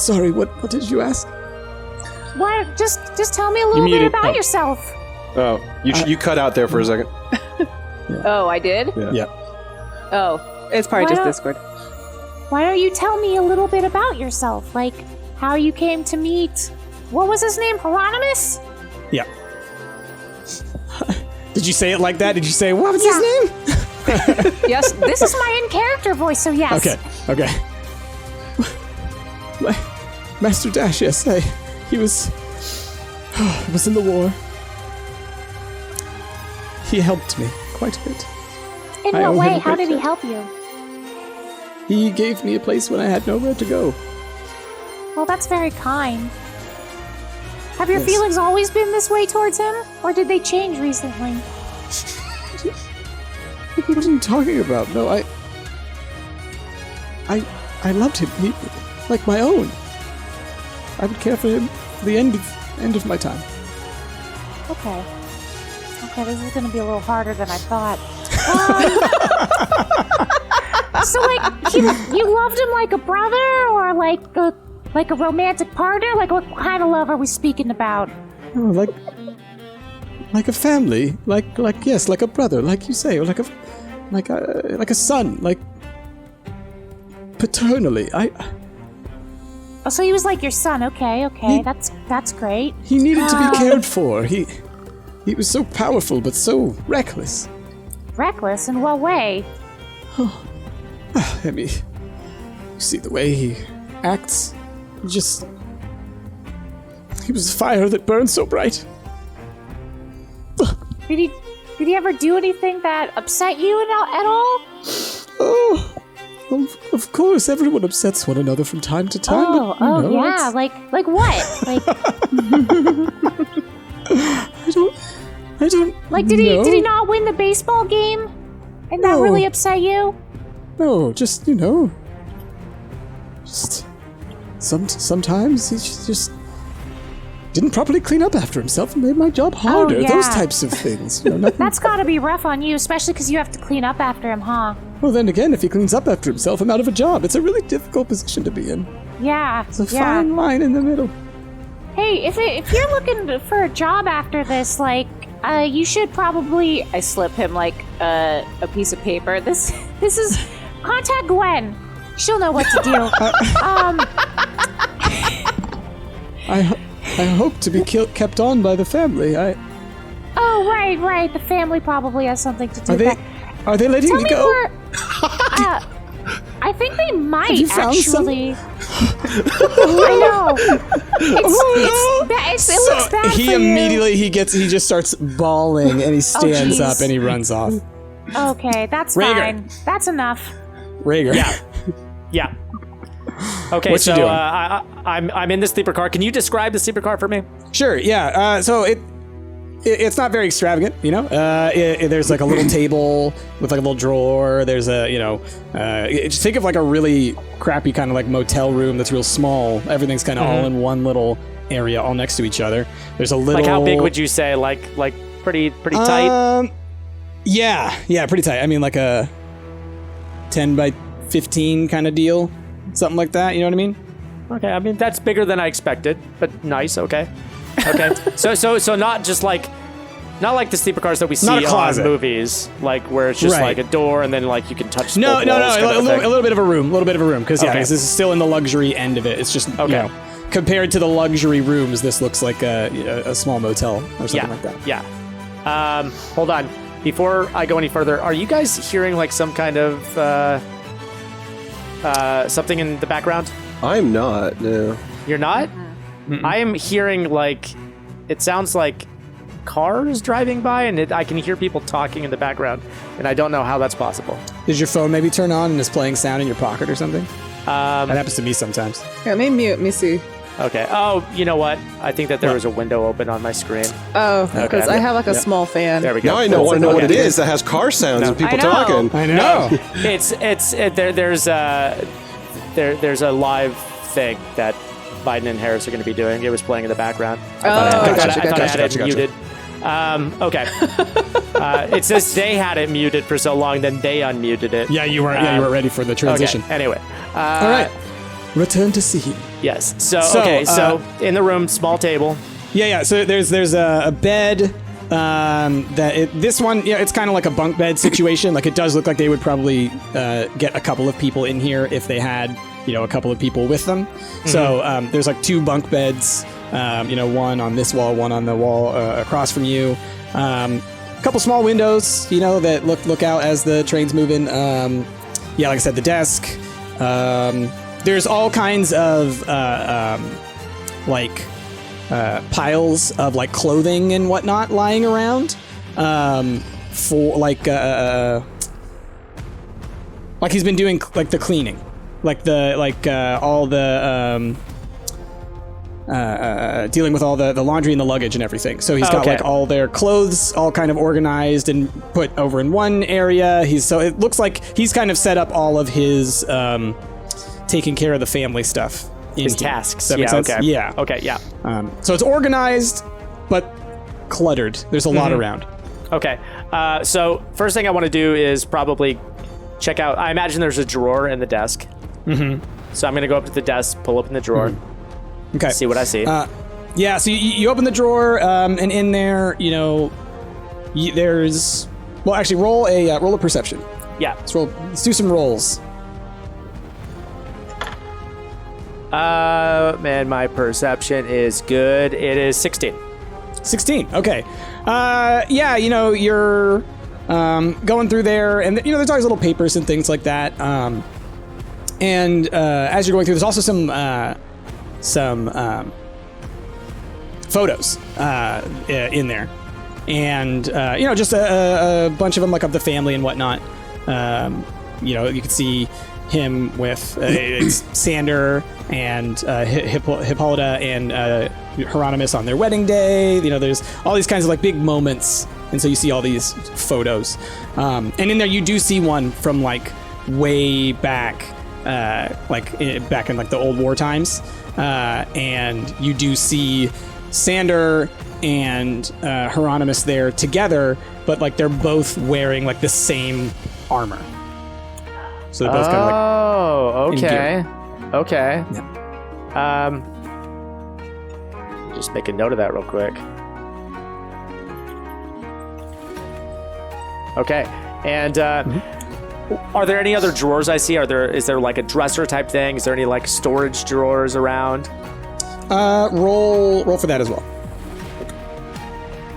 sorry, what did you ask? What? Just tell me a little bit muted. about Oh. yourself. Oh, you cut out there for a second. Oh, I did? Yeah. Oh. It's probably Why just don't- Discord. Why don't you tell me a little bit about yourself? Like, how you came to meet... What was his name? Hieronymus? Yeah. Did you say it like that? Did you say, what was his name? Yes, This is my in-character voice, so yes. Okay. Master Dash, yes, he was in the war. He helped me quite a bit. In I what owe him way? a How great did he debt. help you? He gave me a place when I had nowhere to go. Well, that's very kind. Have your Yes. feelings always been this way towards him? Or did they change recently? What are you talking about? No, I loved him. He, like my own. I would care for him to the end of my time. Okay, this is gonna be a little harder than I thought. So, like, you loved him like a brother, or like a romantic partner? Like, what kind of love are we speaking about? Oh, like a family, like yes, like a brother, like you say, or like a son, like paternally. Oh, so he was like your son. Okay, that's great. He needed to be cared for. He was so powerful, but so reckless. Reckless in what way? I mean, you see the way he acts. He was a fire that burned so bright. Did he ever do anything that upset you at all? Oh, of course, everyone upsets one another from time to time. but, you know, Yeah. it's- Like what? Like, I don't. like did he not win the baseball game? And that No. really upset you? No, just sometimes he just didn't properly clean up after himself and made my job harder. yeah. Those types of things. Nothing. That's gotta be rough on you, especially because you have to clean up after him, huh? Well, then again, if he cleans up after himself, I'm out of a job. It's a really difficult position to be in. Yeah. It's a fine line in the middle. Hey, if you're looking for a job after this, like, you should probably. I slip him like a piece of paper. This is contact Gwen. She'll know what to do. I hope to be kept on by the family. Oh, right. The family probably has something to do with that. Are they letting Tell me me go? more. I think they might you found actually. I know. It looks bad He for you. immediately he just starts bawling and he stands jeez. up and he runs off. Okay, that's Rhaegar. fine. That's enough. Rhaegar. Yeah. Okay, What you so doing? I'm in the sleeper car. Can you describe the sleeper car for me? Sure. Yeah. So it's not very extravagant, you know. There's like a little table with like a little drawer. There's just think of like a really crappy kind of like motel room that's real small. Everything's kind of all in one little area, all next to each other. There's a little. Like how big would you say? Like pretty tight. Yeah, pretty tight. I mean, like a 10 by 15 kind of deal. something like that. You know what I mean? Okay, I mean that's bigger than I expected, but nice. Okay. So not just like. Not like the sleeper cars that we see on movies, like where it's just like a door and then like you can touch. No. A little bit of a room, because this is still in the luxury end of it. It's just compared to the luxury rooms, this looks like a small motel or something like that. Yeah. Hold on, before I go any further, are you guys hearing like some kind of something in the background? I'm not. No. You're not? Mm-mm. I am hearing like it sounds like cars driving by, and I can hear people talking in the background, and I don't know how that's possible. Does your phone maybe turn on and is playing sound in your pocket or something? That happens to me sometimes. Yeah, let me mute. Let me see. Okay. Oh, you know what? I think that there was a window open on my screen. Oh, because I have like a small fan. There we go. Now I want to know what it is that has car sounds and people talking. I know. There's a live thing that Biden and Harris are going to be doing. It was playing in the background. I thought I had it muted. Okay. It says they had it muted for so long, then they unmuted it. Yeah, you weren't ready for the transition. Okay. Anyway. All right. Return to scene. Yes. So in the room, small table. Yeah. So there's a bed. This one, it's kind of like a bunk bed situation. Like it does look like they would probably get a couple of people in here if they had, a couple of people with them. Mm-hmm. So there's like 2 bunk beds. One on this wall, one on the wall across from you. A couple small windows, that look out as the train's moving. Like I said, the desk. There's all kinds of piles of like clothing and whatnot lying around. For like he's been doing like the cleaning, all the. Dealing with all the laundry and the luggage and everything. So he's got like all their clothes all kind of organized and put over in one area. It looks like he's kind of set up all of his taking care of the family stuff. His tasks. Does that make sense? Okay. Yeah. Okay, yeah. So it's organized, but cluttered. There's a lot around. Okay. So first thing I want to do is probably check out, I imagine there's a drawer in the desk. Mm-hmm. So I'm going to go up to the desk, pull open the drawer. Mm-hmm. Okay. See what I see. So you open the drawer, and in there, there's. Well, actually, roll a perception. Yeah. Let's do some rolls. Man, my perception is good. It is 16. 16. Okay. You're going through there, and there's always little papers and things like that. And as you're going through, there's also some photos in there, and just a bunch of them, like of the family and whatnot. You could see him with Sander and Hippolyta and Hieronymus on their wedding day. There's all these kinds of like big moments, and so you see all these photos. And in there, you do see one from like way back, back in like the old war times. And you do see Sander and Hieronymus there together, but like they're both wearing like the same armor. So they're both kind of like. Oh, okay. Okay. Yeah. Just make a note of that real quick. Okay. And are there any other drawers I see? Is there like a dresser type thing? Is there any like storage drawers around? Roll for that as well.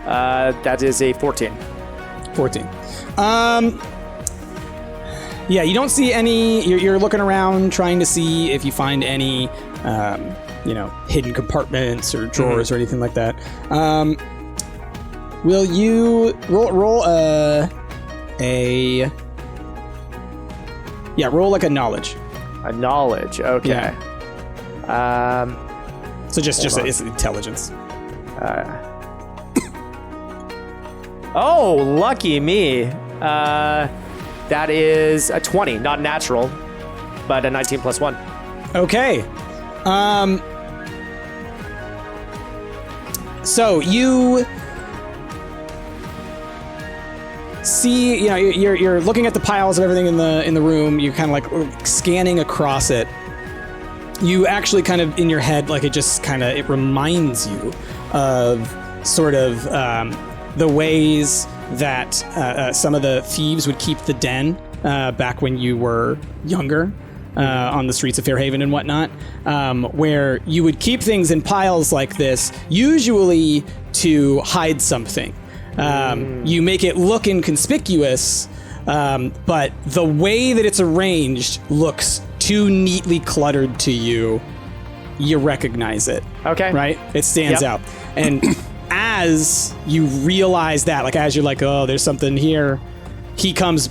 That is a 14. 14. Yeah, you don't see any. You're looking around trying to see if you find any, hidden compartments or drawers or anything like that. Will you roll roll like a knowledge. A knowledge, okay. Yeah. So just it's intelligence. Oh, lucky me. That is a 20, not natural, but a 19 plus 1. Okay. So you see, you're looking at the piles of everything in the room. You're kind of like scanning across it, you actually kind of in your head, like it reminds you of sort of the ways that some of the thieves would keep the den back when you were younger. On the streets of Fairhaven and whatnot, where you would keep things in piles like this, usually to hide something. You make it look inconspicuous, but the way that it's arranged looks too neatly cluttered to you. You recognize it. Okay. Right? It stands out. And as you realize that, like as you're like, oh, there's something here, he comes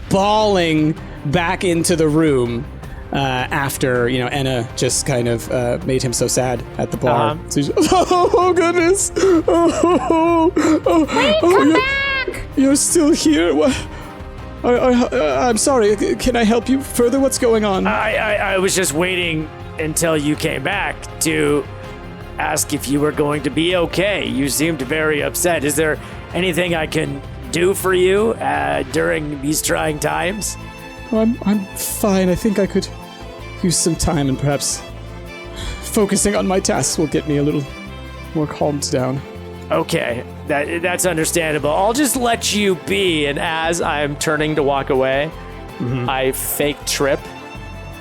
bawling back into the room after, Enna just kind of made him so sad at the bar. So he's, oh, goodness. Come back! You're still here? What? I'm sorry. Can I help you further? What's going on? I was just waiting until you came back to ask if you were going to be okay. You seemed very upset. Is there anything I can do for you during these trying times? I'm fine. I think I could use some time, and perhaps focusing on my tasks will get me a little more calmed down. Okay, that's understandable. I'll just let you be, and as I'm turning to walk away, I fake trip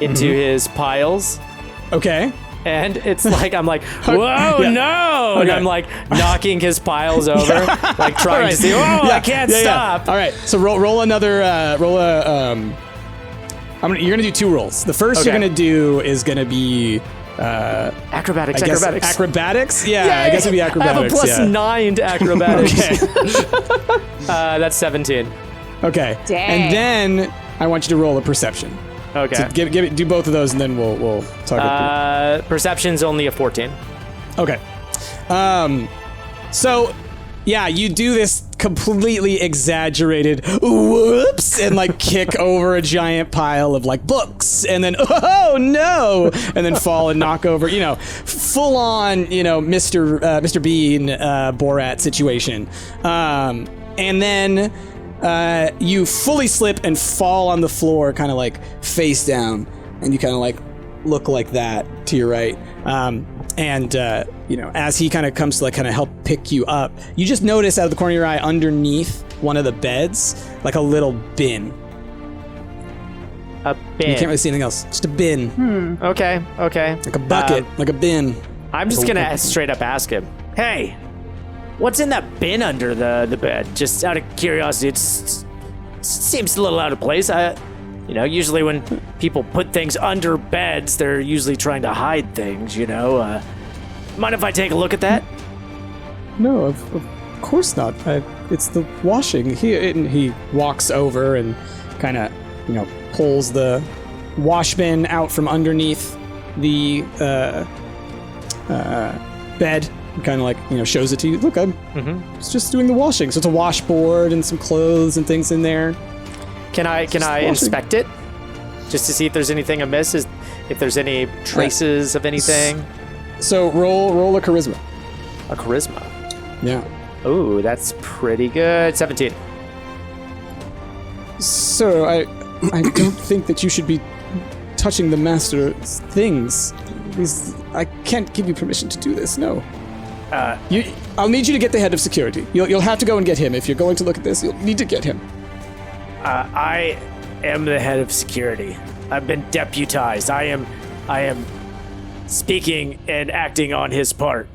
into his piles. Okay. And it's like, I'm like, whoa, no! Okay. And I'm like knocking his piles over, like trying to see, I can't stop. All right, so roll another, you're gonna do 2 rolls. The first you're gonna do is gonna be acrobatics. Acrobatics? Yeah, I guess it'd be acrobatics. I have a +9 to acrobatics. Okay. That's 17. Okay. Dang. And then I want you to roll a perception. Okay. So do both of those, and then we'll talk about it. Perception's only a 14. Okay. So, yeah, you do this completely exaggerated whoops and like kick over a giant pile of like books and then oh no and then fall and knock over, full on, Mr. Bean Borat situation. And then you fully slip and fall on the floor, kind of like face down, and you kind of like look like that to your right. As he kind of comes to like kind of help pick you up, you just notice out of the corner of your eye underneath one of the beds, like a little bin. A bin? You can't really see anything else. Just a bin. Okay. Like a bucket, like a bin. I'm just going to straight up ask him, hey, what's in that bin under the bed? Just out of curiosity, it seems a little out of place. Usually when people put things under beds, they're usually trying to hide things, Mind if I take a look at that? No, of course not. It's the washing. He walks over and kind of, pulls the wash bin out from underneath the bed. Kind of like, shows it to you. Look, I'm just doing the washing. So it's a washboard and some clothes and things in there. Can I inspect it? Just to see if there's anything amiss? If there's any traces of anything? So roll a charisma. A charisma? Yeah. Ooh, that's pretty good. 17. Sir, I don't think that you should be touching the master's things. I can't give you permission to do this, no. I'll need you to get the head of security. You'll have to go and get him. If you're going to look at this, you'll need to get him. I am the head of security. I've been deputized. I am speaking and acting on his part.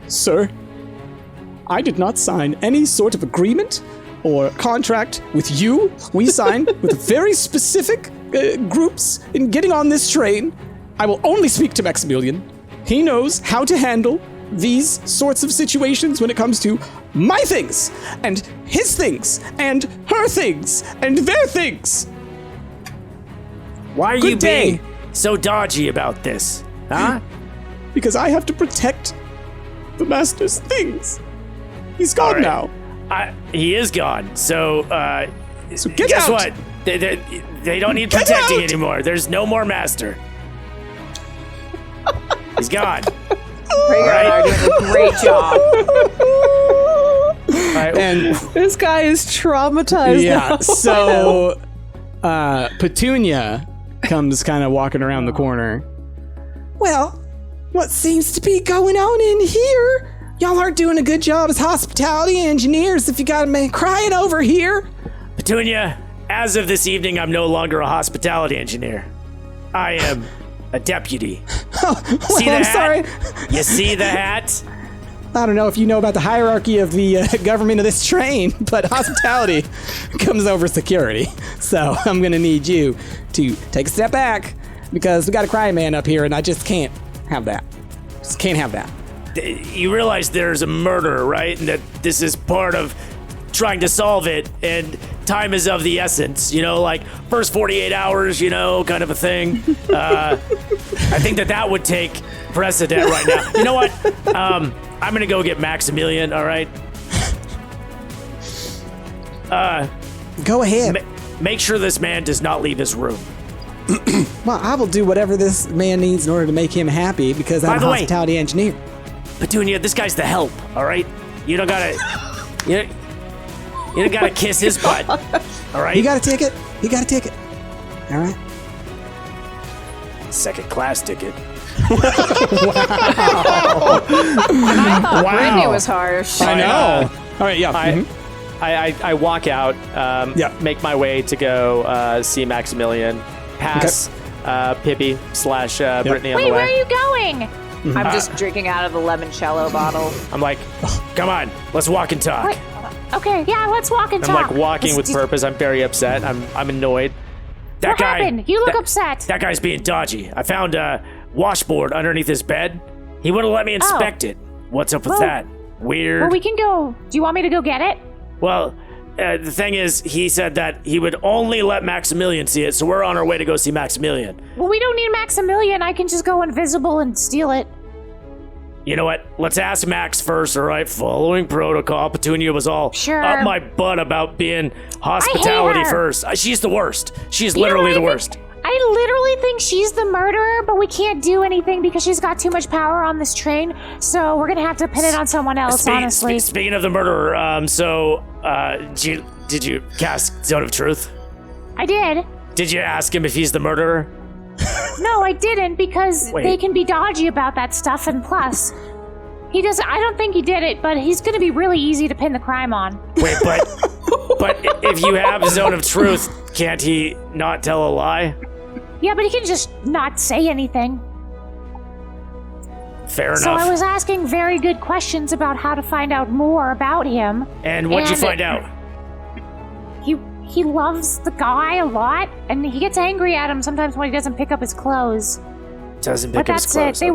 Sir, I did not sign any sort of agreement or contract with you. We signed with very specific groups in getting on this train. I will only speak to Maximilian. He knows how to handle these sorts of situations when it comes to my things, and his things, and her things, and their things. Why are you being so dodgy about this, huh? Because I have to protect the master's things. He's gone now. He is gone, so get guess out. what? They don't need protecting anymore. There's no more master. He's gone. Right. Doing a great job. And this guy is traumatized. Yeah. now. So, Petunia comes kind of walking around the corner. Well, what seems to be going on in here? Y'all aren't doing a good job as hospitality engineers if you got a man crying over here. Petunia, as of this evening, I'm no longer a hospitality engineer. I am a deputy. See the hat? Sorry. You see the hat? I don't know if you know about the hierarchy of the government of this train, but hospitality comes over security. So I'm going to need you to take a step back because we got a crying man up here and I just can't have that. Just can't have that. You realize there's a murder, right? And that this is part of trying to solve it, and time is of the essence, like first 48 hours, kind of a thing. I think that would take precedent right now. You know what? I'm going to go get Maximilian, all right? Go ahead. Make sure this man does not leave his room. Well, I will do whatever this man needs in order to make him happy because I'm a hospitality engineer. Petunia, this guy's the help, all right? You don't gotta kiss his butt, all right? You got a ticket? All right. Second class ticket. I thought Brittany was harsh. I know. All right, yeah. I walk out, make my way to go see Maximilian, pass Pippi / Brittany on the way. Wait, where are you going? I'm just drinking out of the limoncello bottle. I'm like, come on, let's walk and talk. Wait, okay, yeah, let's walk and talk. I'm like walking with purpose. I'm very upset. I'm annoyed. What happened? You look upset. That guy's being dodgy. I found a washboard underneath his bed. He wouldn't let me inspect it. What's up with that? Weird. Well, we can go. Do you want me to go get it? Well, the thing is, he said that he would only let Maximilian see it, so we're on our way to go see Maximilian. Well, we don't need Maximilian. I can just go invisible and steal it. You know what? Let's ask Max first, all right? Following protocol. Petunia was all up my butt about being hospitality first. She's the worst. She's literally the worst. I literally think she's the murderer, but we can't do anything because she's got too much power on this train, so we're going to have to pin it on someone else, honestly. Speaking of the murderer, did you cast Zone of Truth? I did. Did you ask him if he's the murderer? No, I didn't, because they can be dodgy about that stuff, and plus, I don't think he did it, but he's going to be really easy to pin the crime on. Wait, but if you have Zone of Truth, can't he not tell a lie? Yeah, but he can just not say anything. Fair enough. So I was asking very good questions about how to find out more about him. And what'd you find out? He loves the guy a lot, and he gets angry at him sometimes when he doesn't pick up his clothes. Doesn't pick up his clothes. They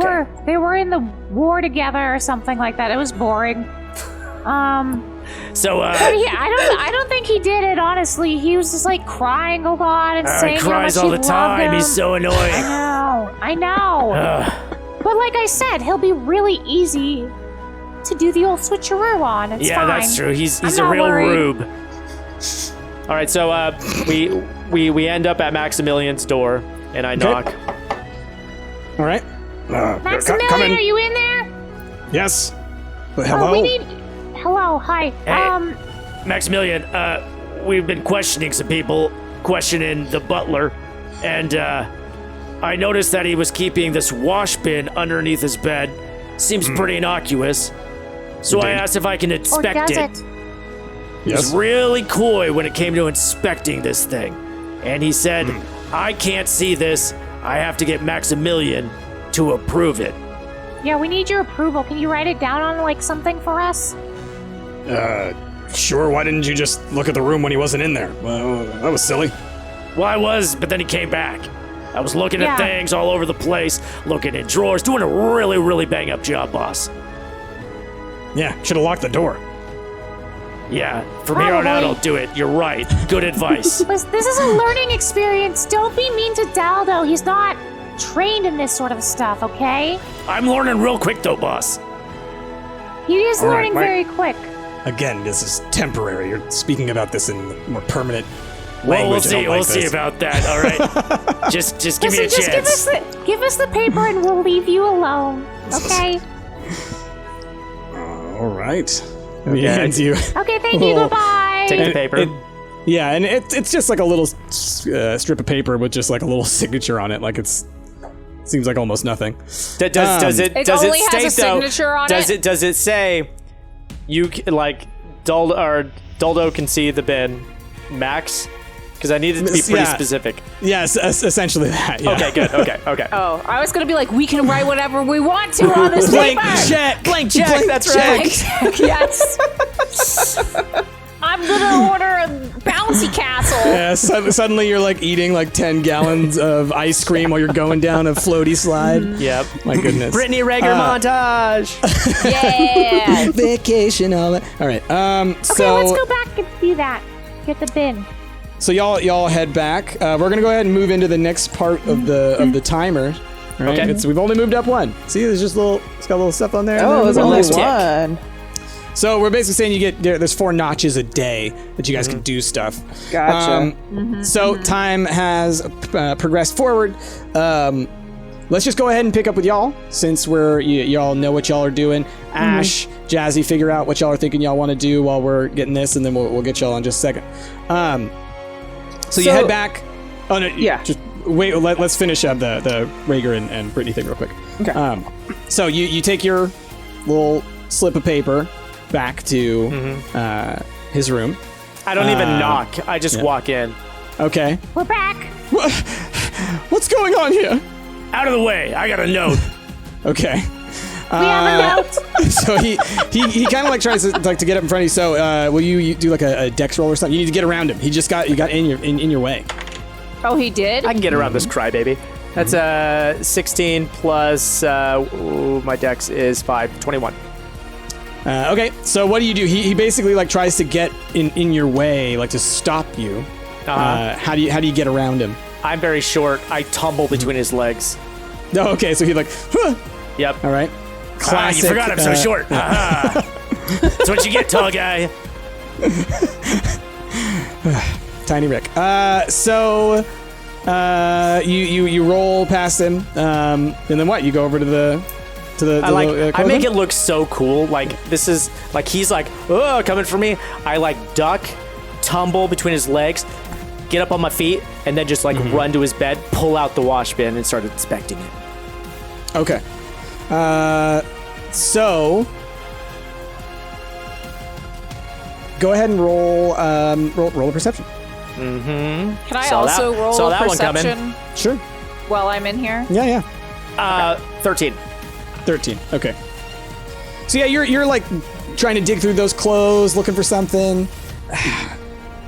were in the war together or something like that. It was boring. So but I don't think he did it, honestly. He was just like crying a lot and saying he cries how much all the time. He's so annoying. I know. But like I said, he'll be really easy to do the old switcheroo on. It's fine. That's true. He's a real rube. All right, so we end up at Maximilian's door, and I knock. All right. Maximilian, are you in there? Yes. Hello. Hello. Hi. Hey, Maximilian. We've been questioning some people, questioning the butler, and I noticed that he was keeping this wash bin underneath his bed. Seems pretty innocuous. So I asked if I can inspect it. He was really coy when it came to inspecting this thing. And he said, I can't see this. I have to get Maximilian to approve it. Yeah, we need your approval. Can you write it down on, like, something for us? Sure. Why didn't you just look at the room when he wasn't in there? Well, that was silly. Well, I was, but then he came back. I was looking at things all over the place, looking in drawers, doing a really, really bang-up job, boss. Yeah, should have locked the door. Yeah, from here on out, I'll do it. You're right. Good advice. This is a learning experience. Don't be mean to Daldo. He's not trained in this sort of stuff, okay? I'm learning real quick, though, boss. He is learning very quick. Again, this is temporary. You're speaking about this in more permanent language. Well, we'll see about that, all right? just give me a chance. Give us the paper and we'll leave you alone, okay? All right. He hands you. Okay, thank you. Goodbye. Take the paper. Yeah, and it's just like a little strip of paper with just like a little signature on it. Like seems like almost nothing. Does it only state, has a signature on it? Does it say you like Doldo can see the bin, Max? Because I need it to be pretty specific. Yes, essentially that. Yeah. Okay, good. Okay. Oh, I was gonna be like, we can write whatever we want to on this Blank paper. check. Blank check. That's right. Blank check, yes. I'm gonna order a bouncy castle. Yeah, suddenly you're like eating like 10 gallons of ice cream while you're going down a floaty slide. Yep. My goodness. Brittany Rager montage. Yeah. Vacation, all that. All right. Okay, So let's go back and do that. Get the bin. So y'all head back. We're gonna go ahead and move into the next part of the timer. Right? Okay. We've only moved up one. See, there's just it's got little stuff on there. Oh, there's only tick. one. So we're basically saying there's 4 notches a day that you guys can do stuff. Gotcha. So time has progressed forward. Let's just go ahead and pick up with y'all since y'all know what y'all are doing. Ash, Jazzy, figure out what y'all are thinking y'all want to do while we're getting this, and then we'll get y'all in just a second. So you head back. Oh no, yeah. Just wait. Let's finish up the Rager and Brittany thing real quick. Okay. So you take your little slip of paper back to his room. I don't even knock. I just walk in. Okay. We're back. What's going on here? Out of the way. I got a note. Okay. We have a note. So he kind of like tries to get up in front of you. So will you do like a dex roll or something? You need to get around him. He got in your way. Oh, he did? I can get around this crybaby. That's 16 plus my dex is 5, 21. Okay, so what do? He basically like tries to get in your way, like to stop you. How do you get around him? I'm very short. I tumble between his legs. No, okay, so he like, huh. Yep. All right. Classic. You forgot I'm so short. That's what you get, tall guy. Tiny Rick. So you roll past him, and then what? You go over to the I make it look so cool. Like this is like he's like, oh, coming for me. I like duck, tumble between his legs, get up on my feet, and then just like run to his bed, pull out the wash bin, and start inspecting it. Okay. So go ahead and roll a perception. Can I also roll a perception Sure. while I'm in here? Yeah. 13. 13. Okay. So yeah, you're like trying to dig through those clothes, looking for something.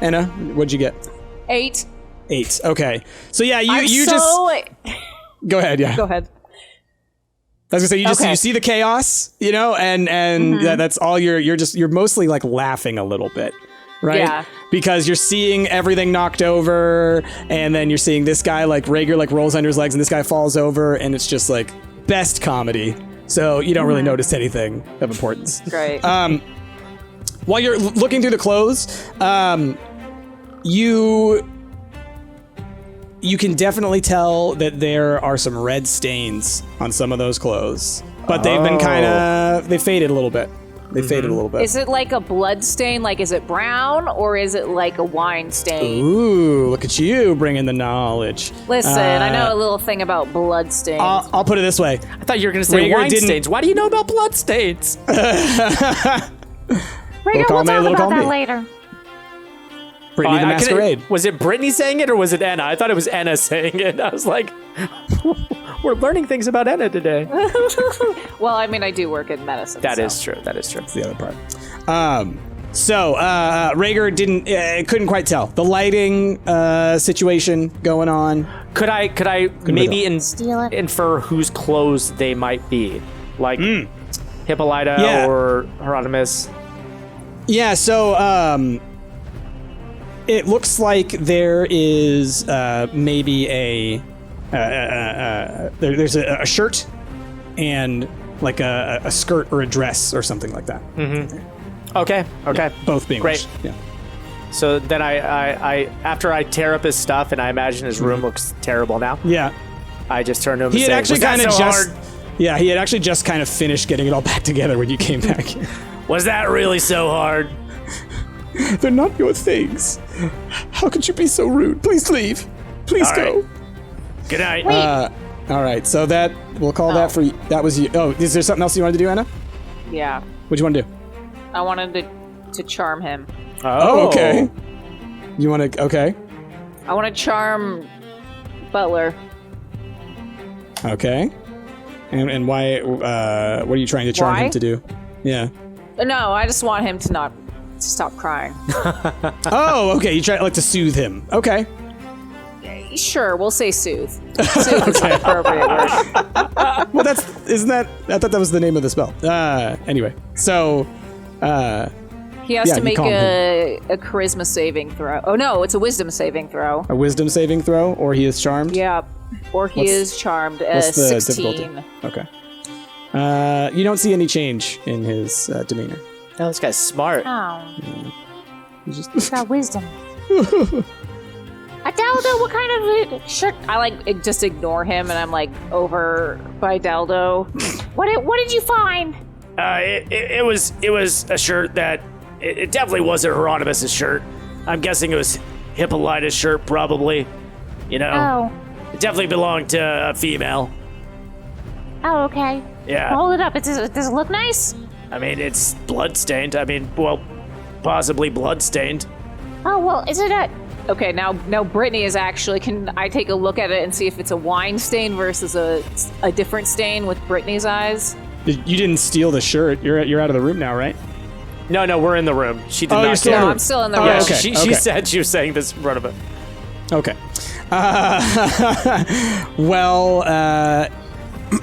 Anna, what'd you get? 8. 8. Okay. So yeah, you so... just go ahead. Yeah. Go ahead. I was gonna say you see the chaos, and that's all you're mostly like laughing a little bit, right? Yeah. Because you're seeing everything knocked over, and then you're seeing this guy like Rager like rolls under his legs, and this guy falls over, and it's just like best comedy. So you don't really notice anything of importance. Great. While you're looking through the clothes, you can definitely tell that there are some red stains on some of those clothes, but they've been they faded a little bit. They faded a little bit. Is it like a blood stain? Like, is it brown or is it like a wine stain? Ooh, look at you bringing the knowledge. Listen, I know a little thing about blood stains. I'll put it this way. I thought you were going to say Rager wine didn't- stains. Why do you know about blood stains? Rager, we'll column A, talk little about column that B. later. Brittany the Masquerade. Was it Brittany saying it or was it Anna? I thought it was Anna saying it. I was like, we're learning things about Anna today. Well, I mean, I do work in medicine. That is true. That is true. That's the other part. So Rager couldn't quite tell the lighting situation going on. Could I maybe infer whose clothes they might be, like Hippolyta or Hieronymus? Yeah. So it looks like there is maybe there's a shirt and like a skirt or a dress or something like that. Okay. Both being great. Yeah. So then I after I tear up his stuff and I imagine his room looks terrible now. Yeah. I just turned to him. He had and actually kind of hard? Yeah, he had actually just kind of finished getting it all back together when you came back here. Was that really so hard? They're not your things. How could you be so rude? Please leave. Please go. Good night. All right, so we'll call that for that was you. Oh, is there something else you wanted to do, Anna? Yeah. What do you want to do? I wanted to charm him. Oh, okay. You want to? Okay. I want to charm Butler. Okay. And why? What are you trying to charm him to do? Yeah. No, I just want him to stop crying. Oh, okay. You try to soothe him. Okay. Sure, we'll say soothe. Soothe is the appropriate word. Well, I thought that was the name of the spell. Anyway, so. He has to make a charisma saving throw. Oh no, it's a wisdom saving throw. A wisdom saving throw, or he is charmed? Yeah, or he is charmed. What's the 16. difficulty? Okay. You don't see any change in his demeanor. Oh, this guy's smart. Oh, He's got wisdom. Daldo, what kind of shirt? I just ignore him, and I'm over by Daldo. What did you find? It was a shirt that it definitely wasn't Hieronymus' shirt. I'm guessing it was Hippolyta's shirt, probably. You know, it definitely belonged to a female. Oh, okay. Yeah. Hold it up. Does it look nice? I mean, it's blood-stained. Possibly blood-stained. Oh, well, is it a... Okay, now Brittany is actually... Can I take a look at it and see if it's a wine stain versus a different stain with Brittany's eyes? You didn't steal the shirt. You're out of the room now, right? No, we're in the room. She did not. You're still in the room. I'm still in the room. Yeah, okay, she said she was saying this in front of it. Okay.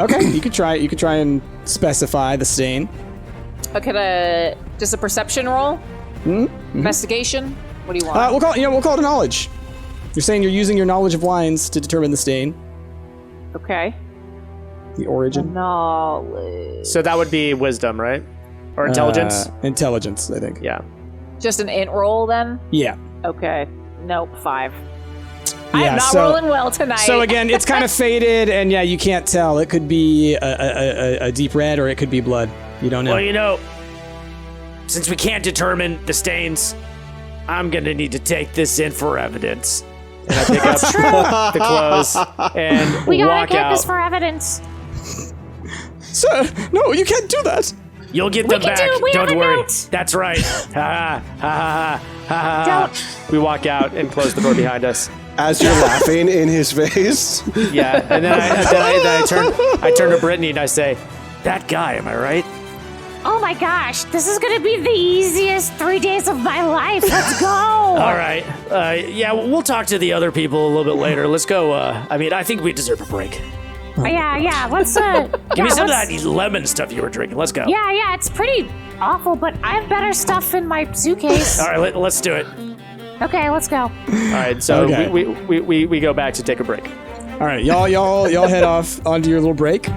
Okay. You could try and specify the stain. Okay, just a perception roll? Mm-hmm. Investigation? What do you want? We'll call it a knowledge. You're saying you're using your knowledge of wines to determine the stain. Okay. The origin. Knowledge. So that would be wisdom, right? Or intelligence? Intelligence, I think. Yeah. Just an int roll then? Yeah. Okay. Nope, 5. Yeah, I'm not rolling well tonight. So again, it's kind of faded, and yeah, you can't tell. It could be a deep red, or it could be blood. You don't know. Well, since we can't determine the stains, I'm gonna need to take this in for evidence. And I pick up the clothes and We gotta walk keep out. this for evidence. Sir, no, you can't do that. You'll get them back. We have Don't a worry. note. That's right. Ha ha ha ha ha. Don't. We walk out and close the door behind us. As you're laughing in his face. Yeah, and then I turn to Brittany and I say, That guy, am I right? Oh my gosh, this is gonna be the easiest 3 days of my life. Let's go. All right. Yeah, we'll talk to the other people a little bit later. Let's go. I think we deserve a break. Yeah, let's Give me some of that lemon stuff you were drinking. Let's go. Yeah, it's pretty awful, but I have better stuff in my suitcase. All right, let's do it. Okay, let's go. all right, so Okay. we go back to take a break. All right, y'all head off onto your little break.